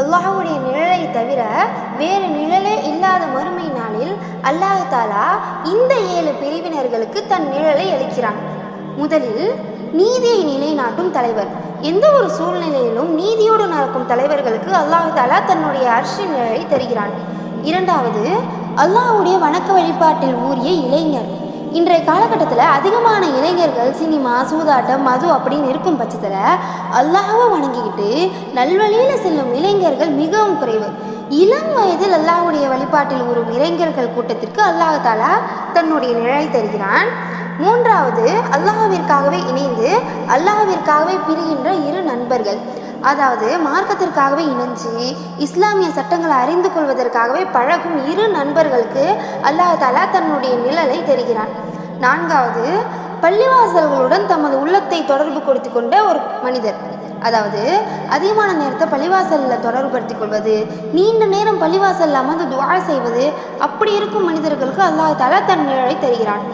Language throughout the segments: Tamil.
அல்லாஹ்வுடைய நிழலை தவிர வேறு நிழலே இல்லாத மறுமை நாளில் அல்லாஹ் தாலா இந்த 7 பிரிவினர்களுக்கு தன் நிழலை அளிக்கிறான். முதலில் நீதியை நிலைநாட்டும் தலைவர். எந்த ஒரு சூழ்நிலையிலும் நீதியோடு நடக்கும் தலைவர்களுக்கு அல்லாஹ் தாலா தன்னுடைய அர்ஷின் நிழலை தருகிறான். இரண்டாவது, அல்லாஹ்வுடைய வணக்க வழிபாட்டில் ஊறிய இளைஞர். இன்றைய காலகட்டத்தில் அதிகமான இளைஞர்கள் சினிமா, சூதாட்டம், மது அப்படின்னு இருக்கும் பட்சத்தில் அல்லாஹ்வை வணங்கிக்கிட்டு நல்வழியில் செல்லும் இளைஞர்கள் மிகவும் குறைவு. இளம் வயதில் அல்லாஹ்வுடைய வழிபாட்டில் ஊறும் இளைஞர்கள் கூட்டத்திற்கு அல்லாஹ் தாலா தன்னுடைய நிழலை தருகிறான். மூன்றாவது, அல்லாஹ்விற்காகவே இணைந்து அல்லாஹ்விற்காகவே பிரிகின்ற 2 நண்பர்கள். அதாவது மார்க்கத்திற்காகவே இணைஞ்சு இஸ்லாமிய சட்டங்களை அறிந்து கொள்வதற்காகவே பழகும் 2 நண்பர்களுக்கு அல்லாஹ் தாலா தன்னுடைய நிழலை தருகிறான். நான்காவது, பள்ளிவாசல்களுடன் தமது உள்ளத்தை தொடர்பு கொடுத்து கொண்ட ஒரு மனிதர். அதாவது அதிகமான நேரத்தை பள்ளிவாசலில் தொடர்புபடுத்தி கொள்வது, நீண்ட நேரம் பள்ளிவாசலில் அமர்ந்து துஆ செய்வது, அப்படி இருக்கும் மனிதர்களுக்கு அல்லாஹ் தாலா தன் நிழலை தருகிறான்.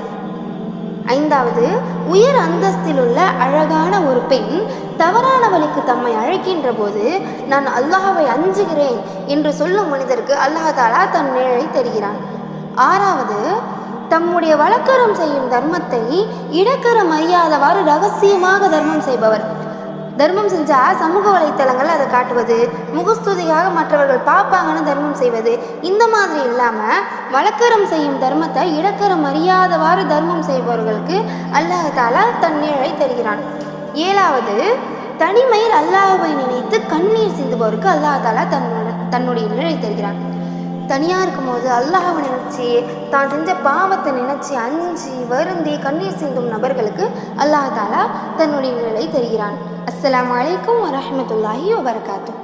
ஐந்தாவது, உயர் அந்தஸ்தில் உள்ள அழகான ஒரு பெண் தவறான வழிக்கு தம்மை அழைக்கின்ற போது நான் அல்லாஹ்வை அஞ்சுகிறேன் என்று சொல்லும் மனிதருக்கு அல்லாஹ் தாலா தன் நிழலை தருகிறான். ஆறாவது, தம்முடைய வழக்கரம் செய்யும் தர்மத்தை இடக்கரம் அறியாதவாறு ரகசியமாக தர்மம் செய்பவர். தர்மம் செஞ்சால் சமூக வலைத்தளங்கள் அதை காட்டுவது, முகஸ்துதியாக மற்றவர்கள் பார்ப்பாங்கன்னு தர்மம் செய்வது, இந்த மாதிரி இல்லாமல் வழக்கரம் செய்யும் தர்மத்தை இடக்கரம் அறியாதவாறு தர்மம் செய்பவர்களுக்கு அல்லாஹ் தாலா தன் நிழலை தருகிறான். ஏழாவது, தனிமையில் அல்லாஹ்வை நினைத்து கண்ணீர் சிந்துபவருக்கு அல்லாஹ் தாலா தன்னுடைய நிழலை தருகிறான். தனியாக இருக்கும்போது அல்லாஹ்வை நினைச்சி தான் செஞ்ச பாவத்தை நினைச்சி அஞ்சி வருந்தி கண்ணீர் சிந்தும் நபர்களுக்கு அல்லாஹ் தாலா தன்னுடைய நிழலை தருகிறான். அஸ்ஸலாமு அலைக்கும் வரஹ்மத்துல்லாஹி வபரகாத்துஹு.